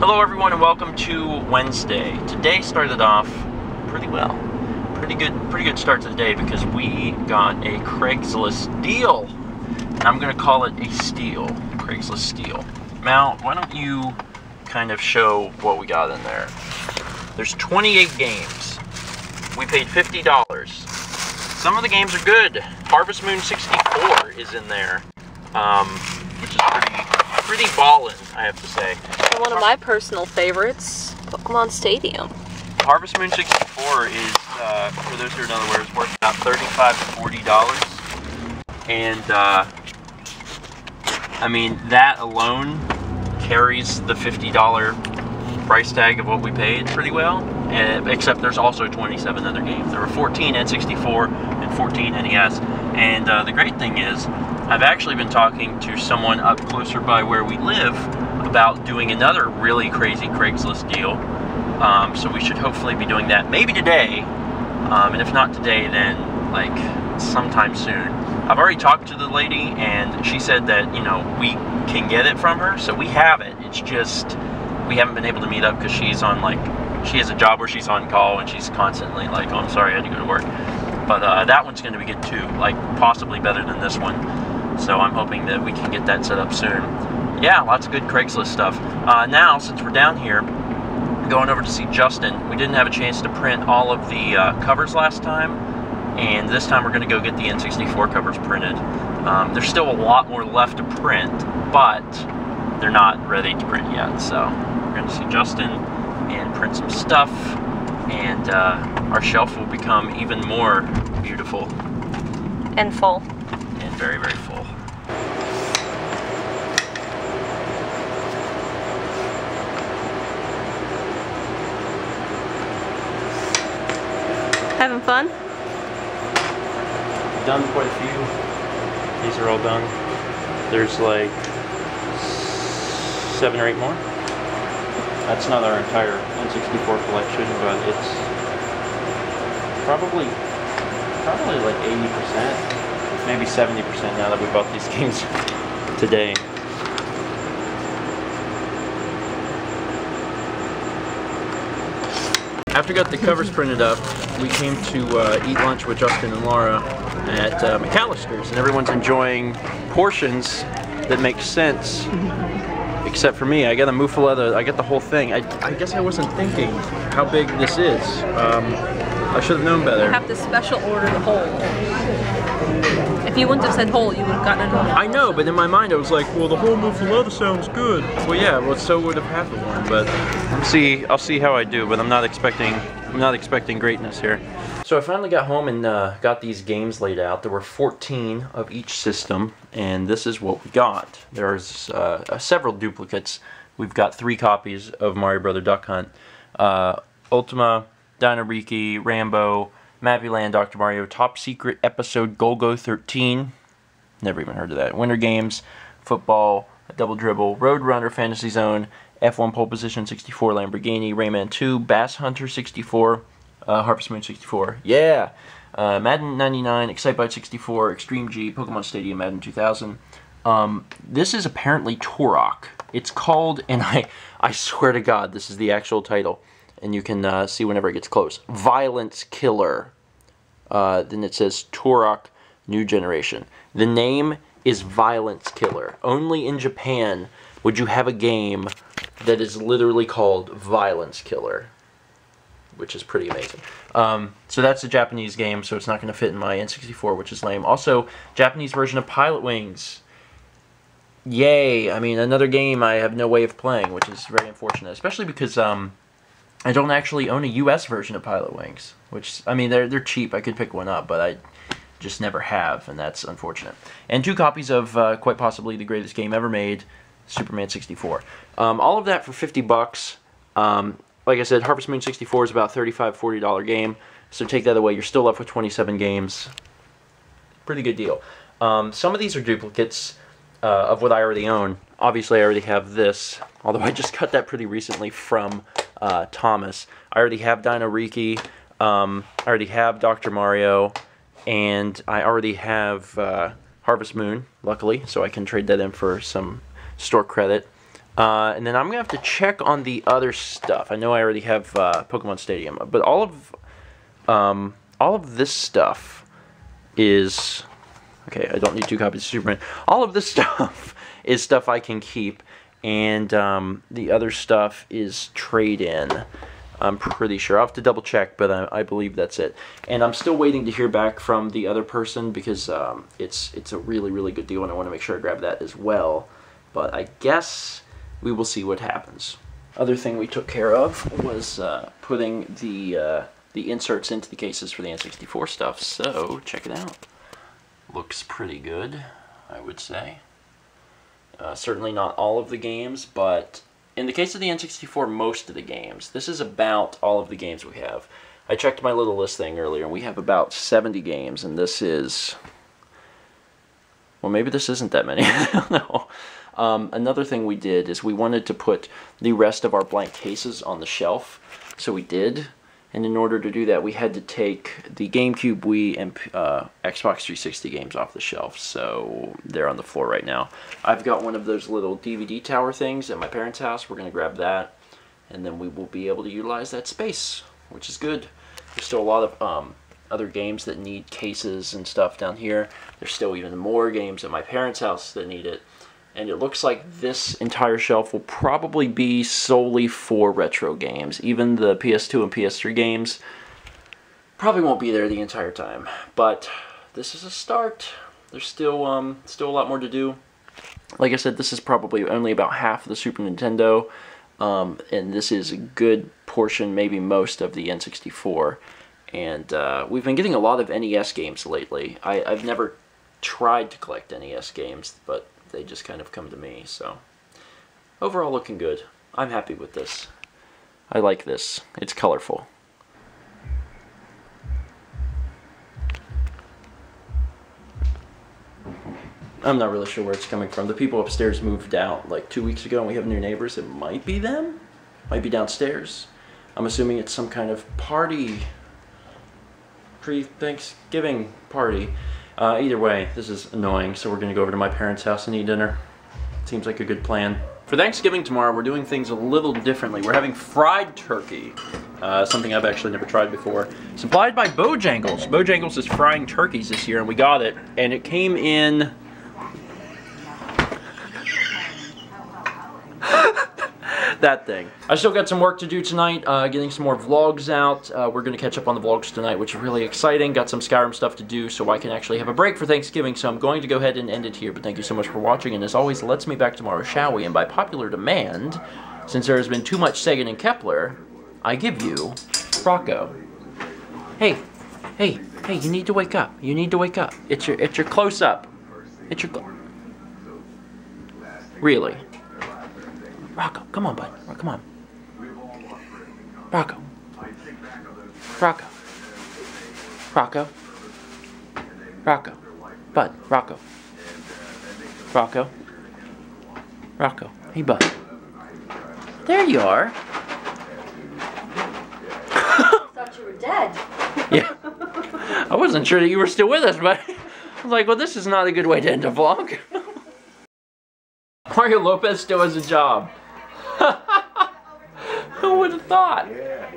Hello everyone and welcome to Wednesday. Today started off pretty well. Pretty good start to the day because we got a Craigslist deal. And I'm gonna call it a steal. Craigslist steal. Mal, why don't you kind of show what we got in there? There's 28 games. We paid $50. Some of the games are good. Harvest Moon 64 is in there. Which is pretty ballin', I have to say. And one of my personal favorites, Pokemon Stadium. Harvest Moon 64 is, for those who are unaware, is worth about $35 to $40. And, I mean, that alone carries the $50 price tag of what we paid pretty well. Except there's also 27 other games. There were 14 N64 and 14 NES. And the great thing is, I've actually been talking to someone up closer by where we live about doing another really crazy Craigslist deal. So we should hopefully be doing that maybe today. And if not today, then like sometime soon. I've already talked to the lady and she said that, you know, we can get it from her. So we have it. It's just we haven't been able to meet up because she's on she has a job where she's on call and she's constantly like, oh, I'm sorry, I had to go to work. But that one's going to be good too, like possibly better than this one. So I'm hoping that we can get that set up soon. Yeah, lots of good Craigslist stuff. Now, since we're down here, going over to see Justin, we didn't have a chance to print all of the covers last time, and this time we're going to go get the N64 covers printed. There's still a lot more left to print, but they're not ready to print yet. So we're going to see Justin and print some stuff, and our shelf will become even more beautiful. And full. And very, very full. Having fun? Done quite a few. These are all done. There's like 7 or 8 more. That's not our entire N64 collection, but it's probably like 80%, maybe 70% now that we bought these games today. After we got the covers printed up, we came to eat lunch with Justin and Laura at McAllister's, and everyone's enjoying portions that make sense. Except for me, I got a muffaletta, I got the whole thing. I guess I wasn't thinking how big this is. I should have known better. You have to special order the whole. If you wouldn't have said whole, you would have gotten it. I know, but in my mind I was like, well, the whole muffaletta sounds good. Well, yeah, well, so would have half of one, but I'll see how I do, but I'm not expecting greatness here. So I finally got home and got these games laid out. There were 14 of each system, and this is what we got. There's several duplicates. We've got 3 copies of Mario Brother Duck Hunt, Ultima, Dino WIKI, Rambo, Mappy Land, Dr. Mario, Top Secret Episode Golgo 13. Never even heard of that. Winter Games, Football, Double Dribble, Road Runner, Fantasy Zone, F1 Pole Position 64, Lamborghini, Rayman 2, Bass Hunter 64, Harvest Moon 64. Yeah! Madden 99, Excitebike 64, Extreme G, Pokemon Stadium, Madden 2000. This is apparently Turok. It's called, and I swear to God, this is the actual title. And you can see whenever it gets close. Violence Killer. Then it says Turok New Generation. The name is Violence Killer. Only in Japan would you have a game that is literally called Violence Killer, which is pretty amazing. So that's a Japanese game, so it's not going to fit in my N64, which is lame. Also, Japanese version of Pilot Wings. Yay! I mean, another game I have no way of playing, which is very unfortunate, especially because I don't actually own a US version of Pilot Wings, which, I mean, they're cheap. I could pick one up, but I just never have, and that's unfortunate. And 2 copies of quite possibly the greatest game ever made, Superman 64. All of that for $50. Like I said, Harvest Moon 64 is about $35, $40 game, so take that away. You're still left with 27 games. Pretty good deal. Some of these are duplicates of what I already own. Obviously, I already have this, although I just got that pretty recently from Thomas. I already have Dino WIKI, I already have Dr. Mario, and I already have Harvest Moon, luckily, so I can trade that in for some store credit. And then I'm gonna have to check on the other stuff. I know I already have Pokemon Stadium, but all of this stuff is okay. I don't need 2 copies of Superman. All of this stuff is stuff I can keep, and the other stuff is trade-in. I'm pretty sure. I'll have to double check, but I believe that's it. And I'm still waiting to hear back from the other person because it's a really, really good deal, and I want to make sure I grab that as well. But I guess we will see what happens. Other thing we took care of was putting the inserts into the cases for the N64 stuff. So check it out. Looks pretty good, I would say. Certainly not all of the games, but in the case of the N64, most of the games. This is about all of the games we have. I checked my little list thing earlier, and we have about 70 games, and this is... well, maybe this isn't that many. I don't know. Another thing we did is we wanted to put the rest of our blank cases on the shelf, so we did. And in order to do that, we had to take the GameCube, Wii, and Xbox 360 games off the shelf. So they're on the floor right now. I've got one of those little DVD tower things at my parents' house. We're going to grab that, and then we will be able to utilize that space, which is good. There's still a lot of other games that need cases and stuff down here. There's still even more games at my parents' house that need it. And it looks like this entire shelf will probably be solely for retro games. Even the PS2 and PS3 games probably won't be there the entire time. But this is a start. There's still a lot more to do. Like I said, this is probably only about half of the Super Nintendo. And this is a good portion, maybe most, of the N64. And we've been getting a lot of NES games lately. I've never tried to collect NES games, but they just kind of come to me. So overall, looking good. I'm happy with this. I like this. It's colorful. I'm not really sure where it's coming from. The people upstairs moved out like 2 weeks ago, and we have new neighbors. It might be them. Might be downstairs. I'm assuming it's some kind of party. Pre-Thanksgiving party. Either way, this is annoying, so we're going to go over to my parents' house and eat dinner. Seems like a good plan. For Thanksgiving tomorrow, we're doing things a little differently. We're having fried turkey, something I've actually never tried before. Supplied by Bojangles. Bojangles is frying turkeys this year, and we got it. And it came in... that thing. I still got some work to do tonight, getting some more vlogs out. We're going to catch up on the vlogs tonight, which is really exciting. Got some Skyrim stuff to do so I can actually have a break for Thanksgiving, so I'm going to go ahead and end it here. But thank you so much for watching, and as always, let's meet back tomorrow, shall we? And by popular demand, since there has been too much Sagan and Kepler, I give you Rocco. Hey, hey, hey, you need to wake up. You need to wake up. It's your close-up. It's your... Really? Rocco, come on, bud. Come on. Rocco. Rocco. Rocco. Rocco. Bud. Rocco. Rocco. Rocco. Hey, bud. There you are. Thought you were dead. Yeah. I wasn't sure that you were still with us, but I was like, well, this is not a good way to end a vlog. Mario Lopez still has a job. Who would have thought? Yeah.